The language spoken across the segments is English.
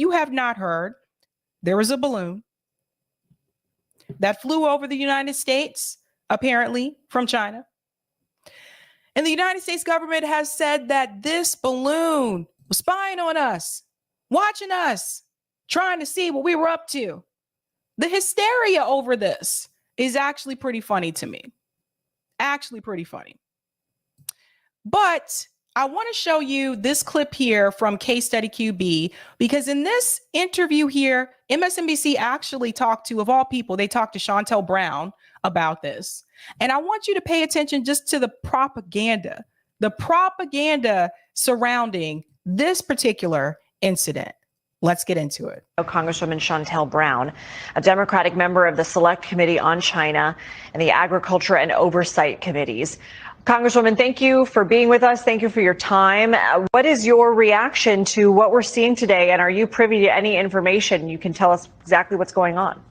you have not heard, there was a balloon that flew over the United States, apparently from China. And the United States government has said that this balloon was spying on us, watching us, trying to see what we were up to. The hysteria over this is actually pretty funny to me. Actually pretty funny. But I want to show you this clip here from Case Study QB, because in this interview here, MSNBC actually talked to, of all people, they talked to Chantel Brown about this. And I want you to pay attention just to the propaganda surrounding this particular incident. Let's get into it. Congresswoman Chantel Brown, a Democratic member of the Select Committee on China and the Agriculture and Oversight Committees. Congresswoman, thank you for being with us. Thank you for your time. What is your reaction to what we're seeing today? And are you privy to any information you can tell us exactly what's going on?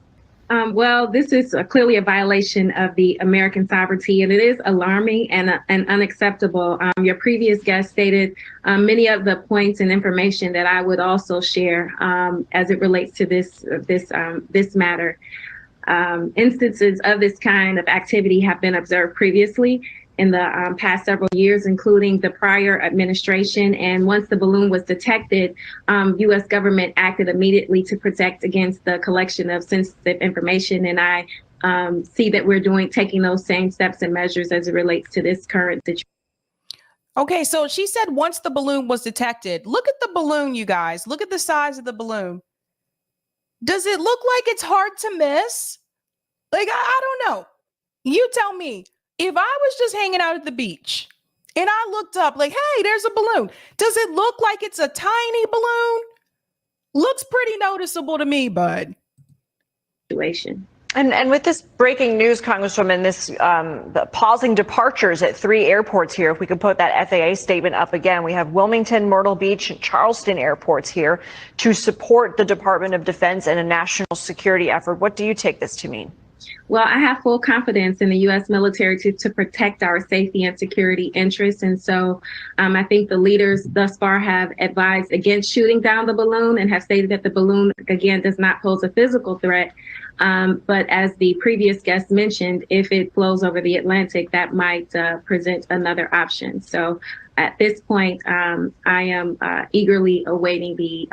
Well, this is clearly a violation of the American sovereignty, and it is alarming and unacceptable. Your previous guest stated many of the points and information that I would also share as it relates to this matter. Instances of this kind of activity have been observed previously in the past several years, including the prior administration. And once the balloon was detected, U.S. government acted immediately to protect against the collection of sensitive information. And I see that we're taking those same steps and measures as it relates to this current situation. Okay, so she said once the balloon was detected, look at the balloon, you guys. Look at the size of the balloon. Does it look like it's hard to miss? Like, I don't know. You tell me. If I was just hanging out at the beach and I looked up like, hey, there's a balloon. Does it look like it's a tiny balloon? Looks pretty noticeable to me, bud. Situation. And with this breaking news, Congresswoman, this the pausing departures at 3 airports here, if we could put that FAA statement up again, we have Wilmington, Myrtle Beach, and Charleston airports here to support the Department of Defense and a national security effort. What do you take this to mean? Well, I have full confidence in the U.S. military to protect our safety and security interests. And so I think the leaders thus far have advised against shooting down the balloon and have stated that the balloon, again, does not pose a physical threat. But as the previous guest mentioned, if it flows over the Atlantic, that might present another option. So at this point, I am eagerly awaiting the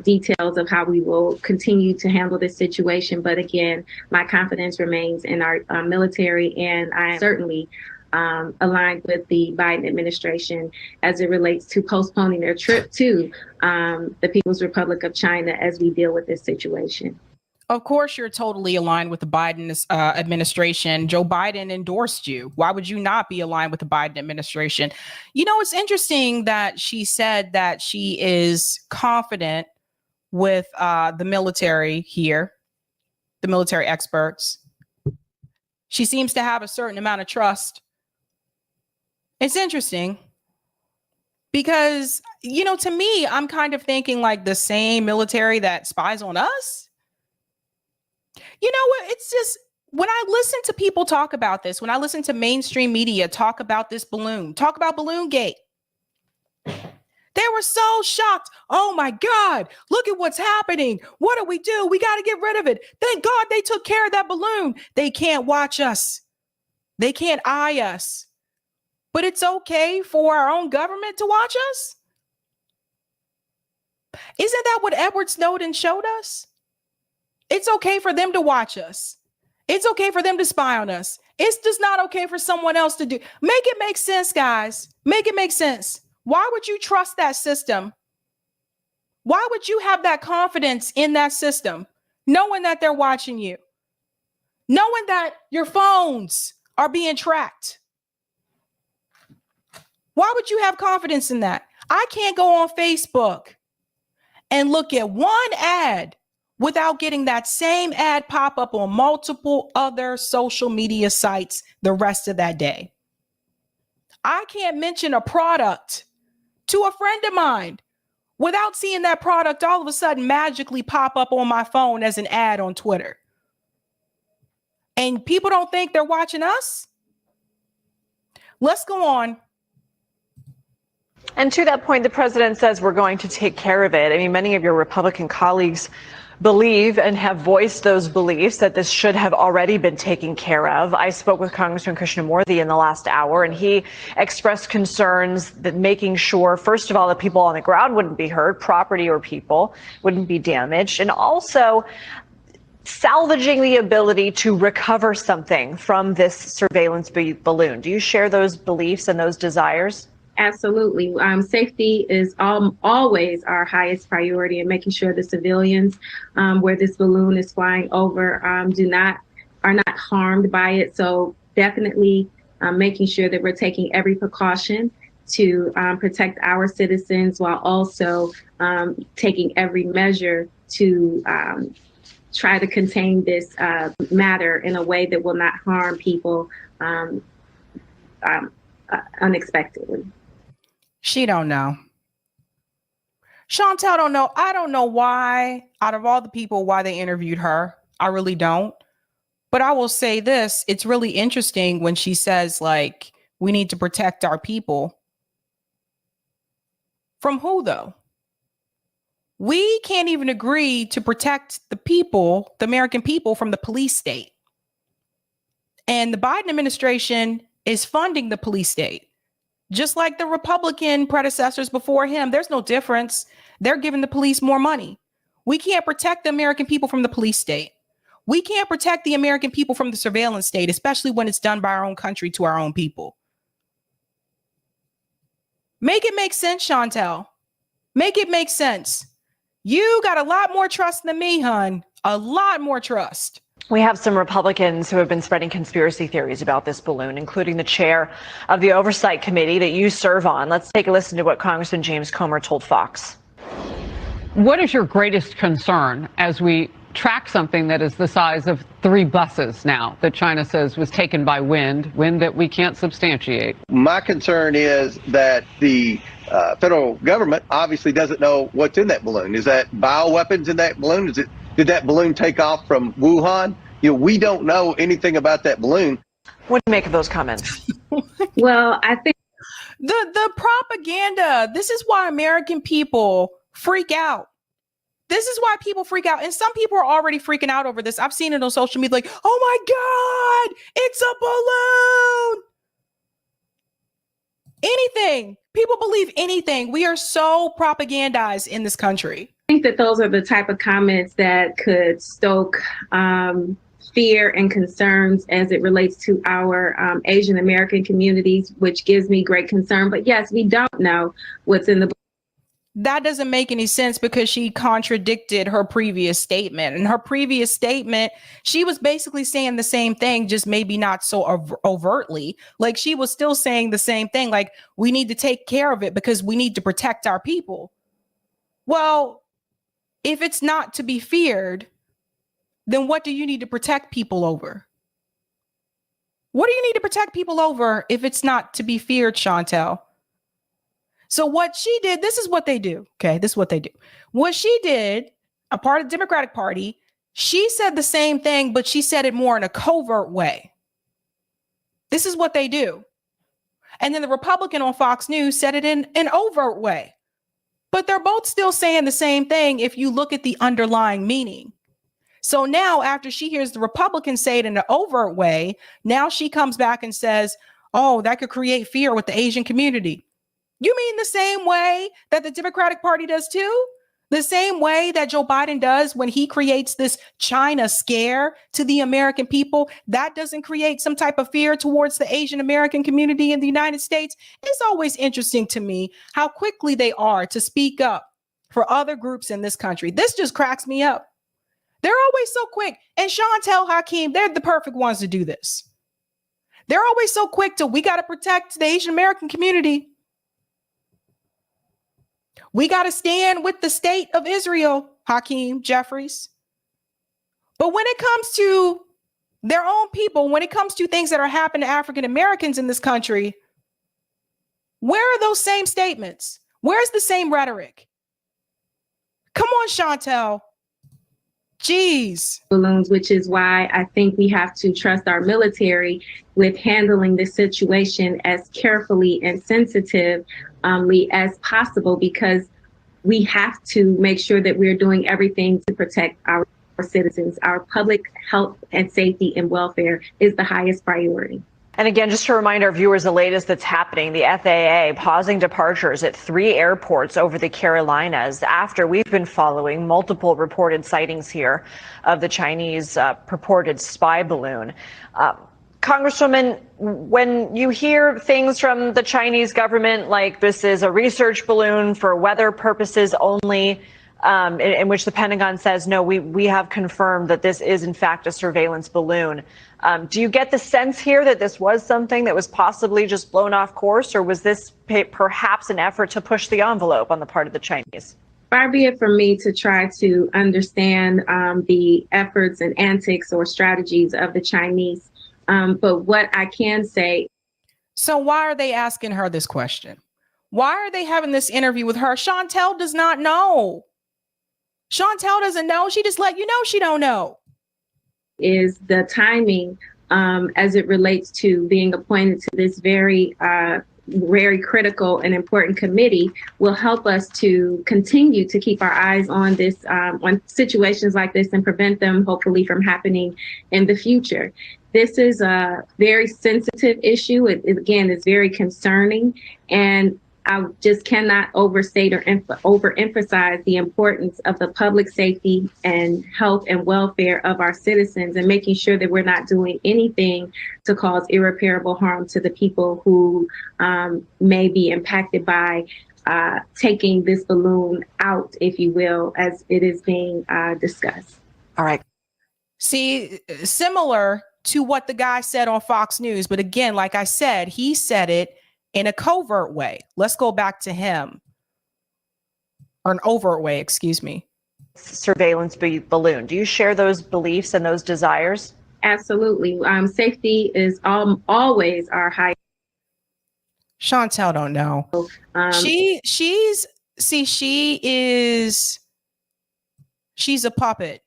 details of how we will continue to handle this situation. But again, my confidence remains in our military, and I am certainly aligned with the Biden administration as it relates to postponing their trip to the People's Republic of China as we deal with this situation. Of course, you're totally aligned with the Biden administration. Joe Biden endorsed you. Why would you not be aligned with the Biden administration? You know, it's interesting that she said that she is confident with the military here, the military experts. She seems to have a certain amount of trust. It's interesting because, you know, to me, I'm kind of thinking like the same military that spies on us. You know what? It's just when I listen to people talk about this, when I listen to mainstream media talk about this balloon, talk about Balloongate, they were so shocked. Oh my God, look at what's happening. What do? We got to get rid of it. Thank God they took care of that balloon. They can't watch us. They can't eye us. But it's okay for our own government to watch us? Isn't that what Edward Snowden showed us? It's okay for them to watch us. It's okay for them to spy on us. It's just not okay for someone else to do. Make it make sense, guys. Make it make sense. Why would you trust that system? Why would you have that confidence in that system, knowing that they're watching you, knowing that your phones are being tracked? Why would you have confidence in that? I can't go on Facebook and look at one ad without getting that same ad pop up on multiple other social media sites the rest of that day. I can't mention a product to a friend of mine without seeing that product all of a sudden magically pop up on my phone as an ad on Twitter. And people don't think they're watching us? Let's go on. And to that point, the president says we're going to take care of it. I mean, many of your Republican colleagues believe and have voiced those beliefs that this should have already been taken care of. I spoke with Congressman Krishnamurthy in the last hour, and he expressed concerns that making sure, first of all, that people on the ground wouldn't be hurt, property or people wouldn't be damaged, and also salvaging the ability to recover something from this surveillance balloon. Do you share those beliefs and those desires? Absolutely. Safety is always our highest priority, and making sure the civilians where this balloon is flying over are not harmed by it. So definitely making sure that we're taking every precaution to protect our citizens, while also taking every measure to try to contain this matter in a way that will not harm people unexpectedly. She don't know. Chantel don't know. I don't know why, out of all the people, why they interviewed her. I really don't. But I will say this. It's really interesting when she says, like, we need to protect our people. From who, though? We can't even agree to protect the people, the American people, from the police state. And the Biden administration is funding the police state. Just like the Republican predecessors before him, there's no difference. They're giving the police more money. We can't protect the American people from the police state. We can't protect the American people from the surveillance state, especially when it's done by our own country to our own people. Make it make sense, Chantel. Make it make sense. You got a lot more trust than me, hun. A lot more trust. We have some Republicans who have been spreading conspiracy theories about this balloon, including the chair of the Oversight Committee that you serve on. Let's take a listen to what Congressman James Comer told Fox. What is your greatest concern as we track something that is the size of 3 buses now that China says was taken by wind that we can't substantiate? My concern is that the federal government obviously doesn't know what's in that balloon. Is that bioweapons in that balloon? Did that balloon take off from Wuhan? We don't know anything about that balloon. What do you make of those comments? Well, I think the propaganda, this is why American people freak out. This is why people freak out. And some people are already freaking out over this. I've seen it on social media, like, oh my God, it's a balloon. Anything. People believe anything. We are so propagandized in this country. I think that those are the type of comments that could stoke fear and concerns as it relates to our Asian American communities, which gives me great concern. But yes, we don't know what's in the. That doesn't make any sense because she contradicted her previous statement. In her previous statement, she was basically saying the same thing, just maybe not so overtly. Like, she was still saying the same thing, like, we need to take care of it because we need to protect our people. Well, if it's not to be feared, then what do you need to protect people over? What do you need to protect people over if it's not to be feared, Chantel? So what she did, this is what they do. Okay, this is what they do. What she did, a part of the Democratic Party, she said the same thing, but she said it more in a covert way. This is what they do. And then the Republican on Fox News said it in an overt way. But they're both still saying the same thing if you look at the underlying meaning. So now, after she hears the Republicans say it in an overt way, now she comes back and says, oh, that could create fear with the Asian community. You mean the same way that the Democratic Party does too? The same way that Joe Biden does when he creates this China scare to the American people? That doesn't create some type of fear towards the Asian American community in the United States? It's always interesting to me how quickly they are to speak up for other groups in this country. This just cracks me up. They're always so quick. And Chantel, Hakeem, they're the perfect ones to do this. They're always so quick to, we got to protect the Asian American community. We got to stand with the state of Israel, Hakeem Jeffries. But when it comes to their own people, when it comes to things that are happening to African Americans in this country, where are those same statements? Where's the same rhetoric? Come on, Chantel. Jeez. balloons, which is why I think we have to trust our military with handling this situation as carefully and sensitively as possible, because we have to make sure that we're doing everything to protect our citizens. Our public health and safety and welfare is the highest priority. And again, just to remind our viewers, the latest that's happening, the FAA pausing departures at 3 airports over the Carolinas after we've been following multiple reported sightings here of the Chinese purported spy balloon. Congresswoman, when you hear things from the Chinese government, like this is a research balloon for weather purposes only, in which the Pentagon says, no, we have confirmed that this is in fact a surveillance balloon. Do you get the sense here that this was something that was possibly just blown off course, or was this perhaps an effort to push the envelope on the part of the Chinese? Far be it from me to try to understand the efforts and antics or strategies of the Chinese. But what I can say. So why are they asking her this question? Why are they having this interview with her? Chantel does not know. Chantel doesn't know. She just let you know she don't know. Is the timing as it relates to being appointed to this very critical and important committee will help us to continue to keep our eyes on this, on situations like this, and prevent them hopefully from happening in the future. This is a very sensitive issue. It again is very concerning, and I just cannot overstate or overemphasize the importance of the public safety and health and welfare of our citizens, and making sure that we're not doing anything to cause irreparable harm to the people who may be impacted by taking this balloon out, if you will, as it is being discussed. All right. See, similar to what the guy said on Fox News. But again, like I said, he said it in a covert way. Let's go back to him. Or an overt way, excuse me. Surveillance balloon. Do you share those beliefs and those desires? Absolutely. Safety is always our high. Chantel don't know. She's a puppet.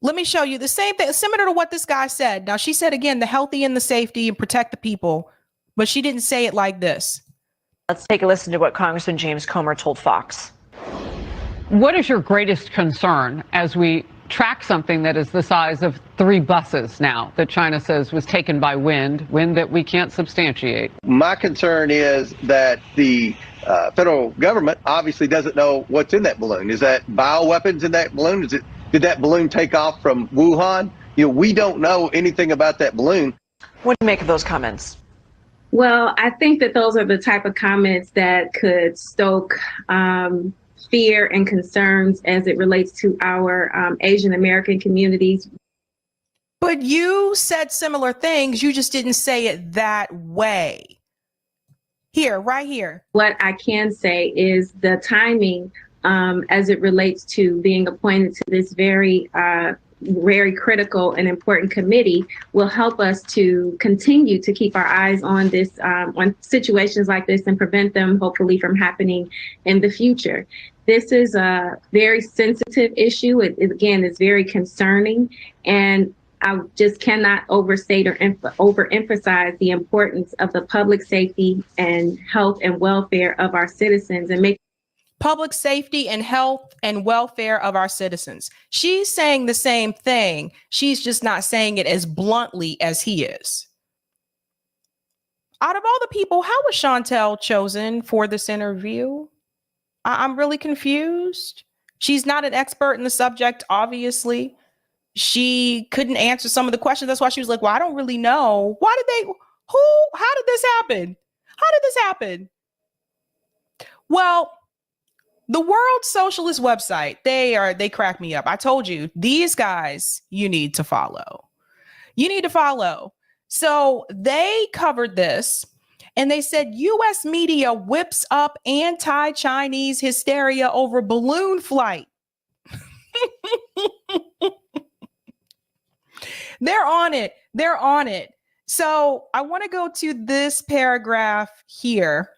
Let me show you the same thing, similar to what this guy said. Now, she said, again, the healthy and the safety and protect the people, but she didn't say it like this. Let's take a listen to what Congressman James Comer told Fox. What is your greatest concern as we track something that is the size of 3 buses now that China says was taken by wind that we can't substantiate? My concern is that the federal government obviously doesn't know what's in that balloon. Is that bioweapons in that balloon? Did that balloon take off from Wuhan? We don't know anything about that balloon. What do you make of those comments? Well, I think that those are the type of comments that could stoke fear and concerns as it relates to our Asian American communities. But you said similar things. You just didn't say it that way. Here, right here. What I can say is the timing as it relates to being appointed to this very critical and important committee will help us to continue to keep our eyes on this, on situations like this, and prevent them hopefully from happening in the future. This is a very sensitive issue. It again is very concerning, and I just cannot overstate or overemphasize the importance of the public safety and health and welfare of our citizens, and make public safety and health and welfare of our citizens. She's saying the same thing. She's just not saying it as bluntly as he is. Out of all the people, how was Chantel chosen for this interview? I'm really confused. She's not an expert in the subject, obviously. She couldn't answer some of the questions. That's why she was like, well, I don't really know. How did this happen? Well, the World Socialist website, they crack me up. I told you, these guys, you need to follow. So they covered this, and they said U.S. media whips up anti-Chinese hysteria over balloon flight. They're on it. So I want to go to this paragraph here.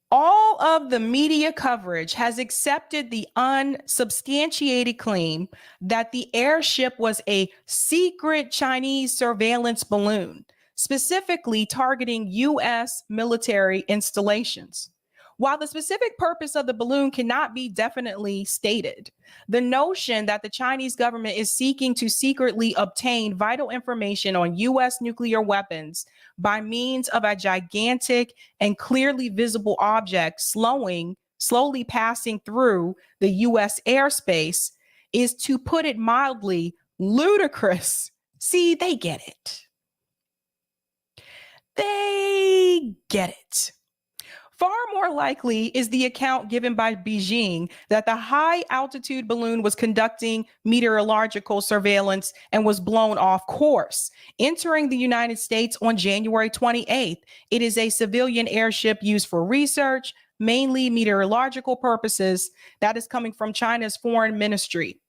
All of the media coverage has accepted the unsubstantiated claim that the airship was a secret Chinese surveillance balloon, specifically targeting U.S. military installations. While the specific purpose of the balloon cannot be definitely stated, the notion that the Chinese government is seeking to secretly obtain vital information on U.S. nuclear weapons by means of a gigantic and clearly visible object slowly passing through the U.S. airspace is, to put it mildly, ludicrous. See, they get it. They get it. Far more likely is the account given by Beijing that the high altitude balloon was conducting meteorological surveillance and was blown off course, entering the United States on January 28th. It is a civilian airship used for research, mainly meteorological purposes, that is coming from China's foreign ministry.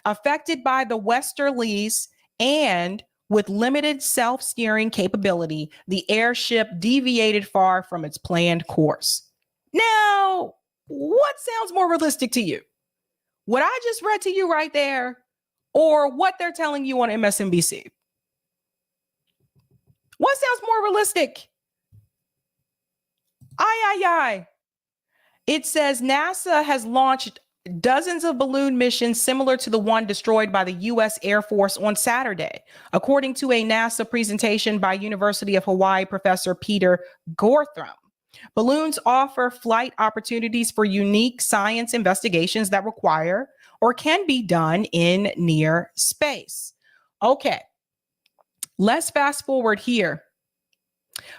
Affected by the westerlies and with limited self-steering capability, the airship deviated far from its planned course. Now, what sounds more realistic to you? What I just read to you right there, or what they're telling you on MSNBC? What sounds more realistic? It says NASA has launched dozens of balloon missions similar to the one destroyed by the U.S. Air Force on Saturday, according to a NASA presentation by University of Hawaii professor Peter Gortham. Balloons offer flight opportunities for unique science investigations that require or can be done in near space. Okay, let's fast forward here.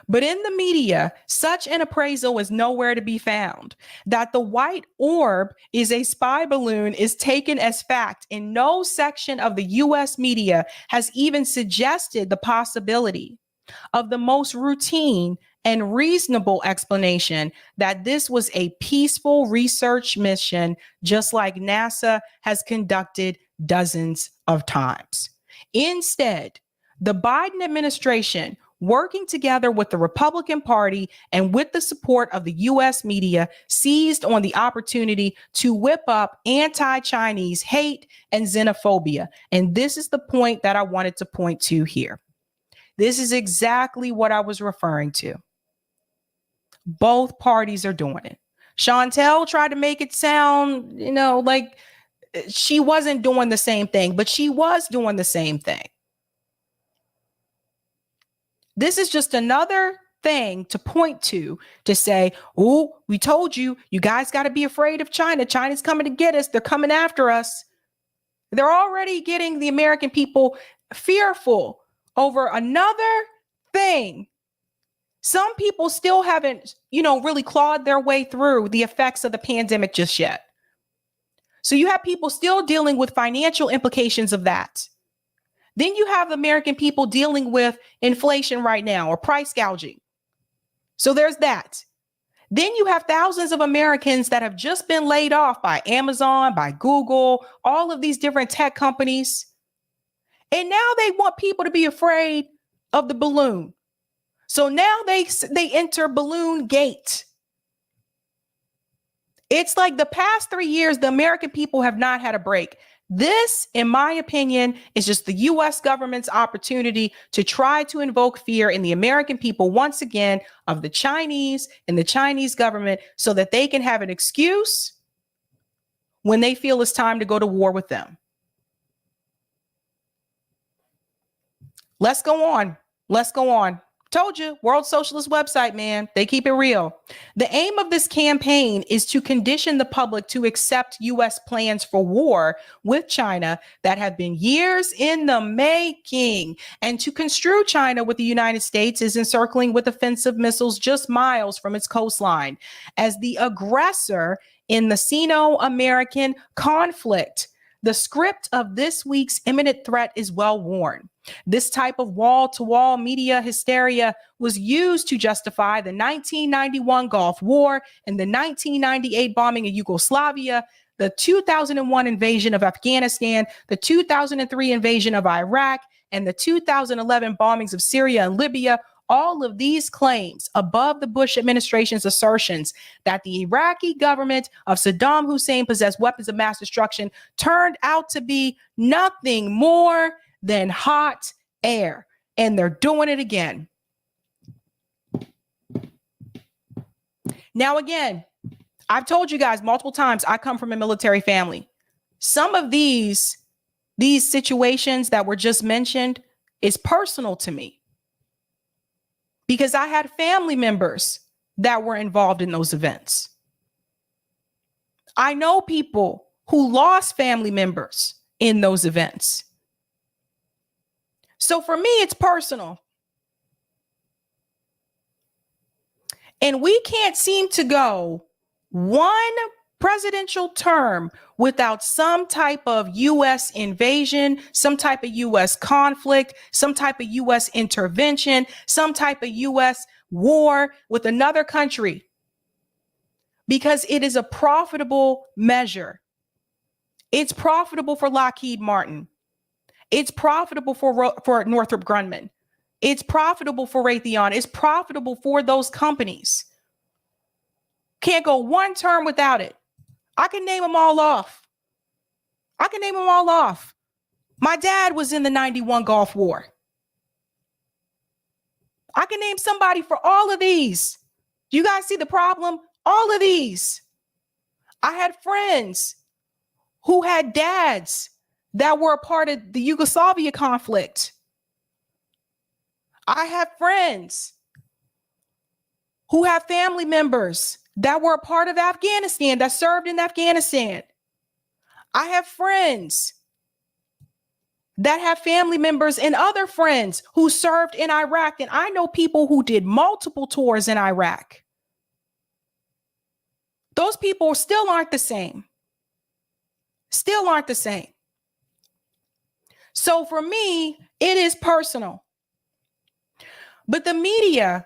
But in the media, such an appraisal is nowhere to be found. That the white orb is a spy balloon is taken as fact, and no section of the U.S. media has even suggested the possibility of the most routine and reasonable explanation that this was a peaceful research mission, just like NASA has conducted dozens of times. Instead, the Biden administration, working together with the Republican Party and with the support of the U.S. media, seized on the opportunity to whip up anti-Chinese hate and xenophobia. And this is the point that I wanted to point to here. This is exactly what I was referring to. Both parties are doing it. Chantel tried to make it sound, like she wasn't doing the same thing, but she was doing the same thing. This is just another thing to point to say, oh, we told you, you guys got to be afraid of China. China's coming to get us. They're coming after us. They're already getting the American people fearful over another thing. Some people still haven't, really clawed their way through the effects of the pandemic just yet. So you have people still dealing with financial implications of that. Then you have the American people dealing with inflation right now, or price gouging. So there's that. Then you have thousands of Americans that have just been laid off by Amazon, by Google, all of these different tech companies. And now they want people to be afraid of the balloon. So now they enter balloon gate. It's like the past 3 years, the American people have not had a break. This, in my opinion, is just the U.S. government's opportunity to try to invoke fear in the American people once again of the Chinese and the Chinese government so that they can have an excuse when they feel it's time to go to war with them. Let's go on. Let's go on. Told you, World Socialist website, man. They keep it real. The aim of this campaign is to condition the public to accept U.S. plans for war with China that have been years in the making, and to construe China with the United States as encircling with offensive missiles just miles from its coastline as the aggressor in the Sino-American conflict. The script of this week's imminent threat is well worn. This type of wall-to-wall media hysteria was used to justify the 1991 Gulf War and the 1998 bombing of Yugoslavia, the 2001 invasion of Afghanistan, the 2003 invasion of Iraq, and the 2011 bombings of Syria and Libya, all of these claims above the Bush administration's assertions that the Iraqi government of Saddam Hussein possessed weapons of mass destruction turned out to be nothing more than hot air. And they're doing it again. Now, again, I've told you guys multiple times, I come from a military family. Some of these situations that were just mentioned is personal to me because I had family members that were involved in those events. I know people who lost family members in those events. So for me, it's personal. And we can't seem to go one presidential term without some type of U.S. invasion, some type of U.S. conflict, some type of U.S. intervention, some type of U.S. war with another country, because it is a profitable measure. It's profitable for Lockheed Martin. It's profitable for Northrop Grumman. It's profitable for Raytheon. It's profitable for those companies. Can't go one term without it. I can name them all off. My dad was in the 91 Gulf War. I can name somebody for all of these. Do you guys see the problem? All of these. I had friends who had dads that were a part of the Yugoslavia conflict. I have friends who have family members that were a part of Afghanistan, that served in Afghanistan. I have friends that have family members and other friends who served in Iraq. And I know people who did multiple tours in Iraq. Those people still aren't the same. Still aren't the same. So for me, it is personal. But the media,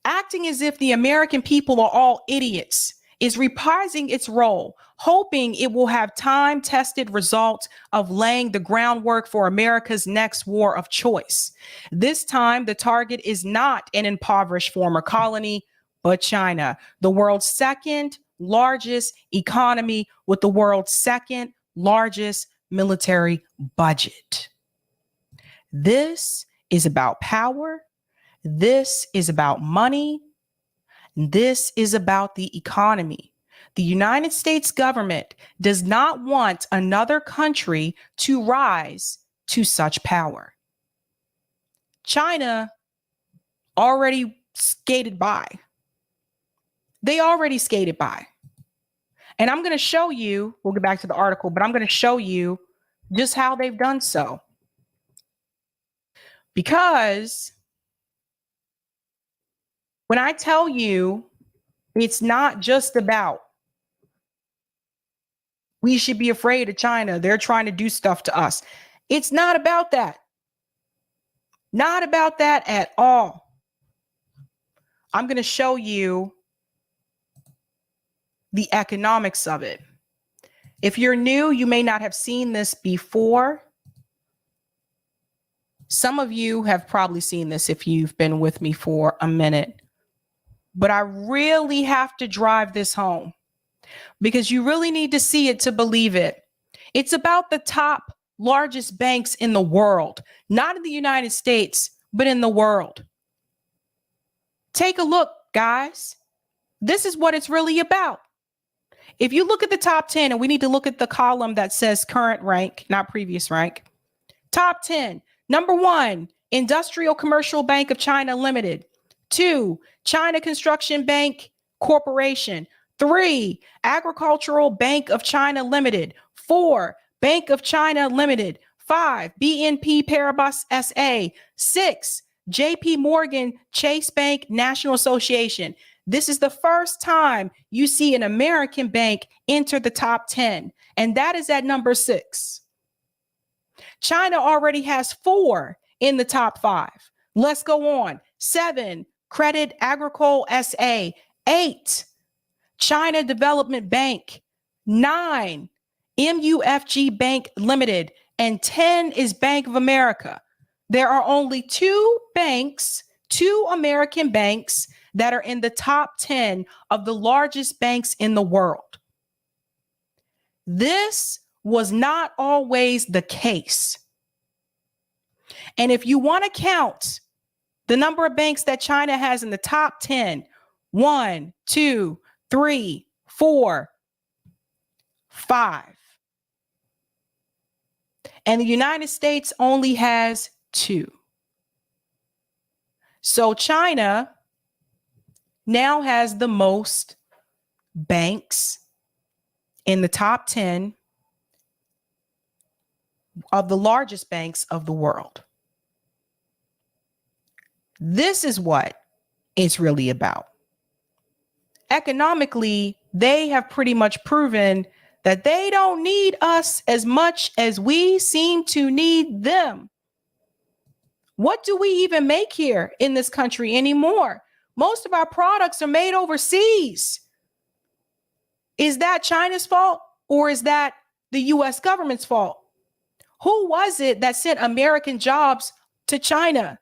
acting as if the American people are all idiots, is reprising its role, hoping it will have time-tested results of laying the groundwork for America's next war of choice. This time, the target is not an impoverished former colony, but China, the world's second largest economy with the world's second largest military budget. This is about power. This is about money. This is about the economy. The United States government does not want another country to rise to such power. China already skated by. They already skated by. And I'm going to show you, we'll get back to the article, but I'm going to show you just how they've done so. Because when I tell you, it's not just about we should be afraid of China, they're trying to do stuff to us. It's not about that. Not about that at all. I'm going to show you the economics of it. If you're new, you may not have seen this before. Some of you have probably seen this if you've been with me for a minute. But I really have to drive this home because you really need to see it to believe it. It's about the top largest banks in the world, not in the United States, but in the world. Take a look, guys. This is what it's really about. If you look at the top 10, and we need to look at the column that says current rank, not previous rank. Top 10. Number 1, Industrial Commercial Bank of China Limited. 2, China Construction Bank Corporation. 3, Agricultural Bank of China Limited. 4, Bank of China Limited. 5, BNP Paribas SA. 6, JP Morgan Chase Bank National Association. This is the first time you see an American bank enter the top 10, and that is at number 6. China already has 4 in the top 5. Let's go on. 7, Credit Agricole SA. 8, China Development Bank. 9, MUFG Bank Limited. And 10 is Bank of America. There are only 2 banks 2 American banks that are in the top 10 of the largest banks in the world. This was not always the case. And if you want to count the number of banks that China has in the top 10, 1, 2, 3, 4, 5. And the United States only has 2. So China now has the most banks in the top 10 of the largest banks of the world. This is what it's really about. Economically, they have pretty much proven that they don't need us as much as we seem to need them. What do we even make here in this country anymore? Most of our products are made overseas. Is that China's fault, or is that the US government's fault? Who was it that sent American jobs to China?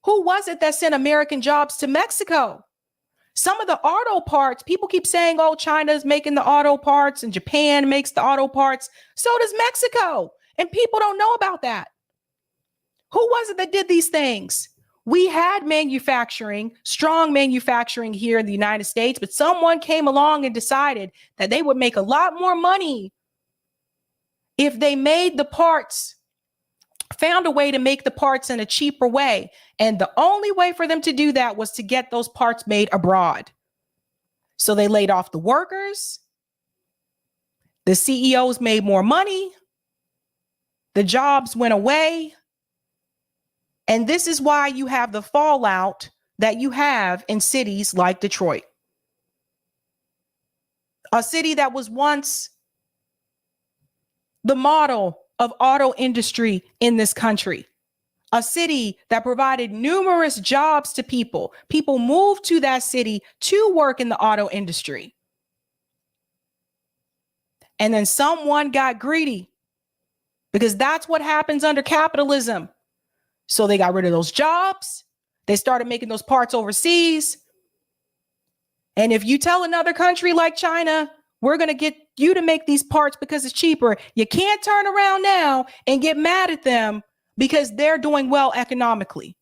Who was it that sent American jobs to Mexico? Some of the auto parts, people keep saying, oh, China's making the auto parts and Japan makes the auto parts. So does Mexico. And people don't know about that. Who was it that did these things? We had manufacturing, strong manufacturing here in the United States, but someone came along and decided that they would make a lot more money if they made the parts, found a way to make the parts in a cheaper way. And the only way for them to do that was to get those parts made abroad. So they laid off the workers. The CEOs made more money. The jobs went away. And this is why you have the fallout that you have in cities like Detroit. A city that was once the model of auto industry in this country. A city that provided numerous jobs to people. People moved to that city to work in the auto industry. And then someone got greedy, because that's what happens under capitalism. So they got rid of those jobs. They started making those parts overseas. And if you tell another country like China, we're going to get you to make these parts because it's cheaper, you can't turn around now and get mad at them because they're doing well economically.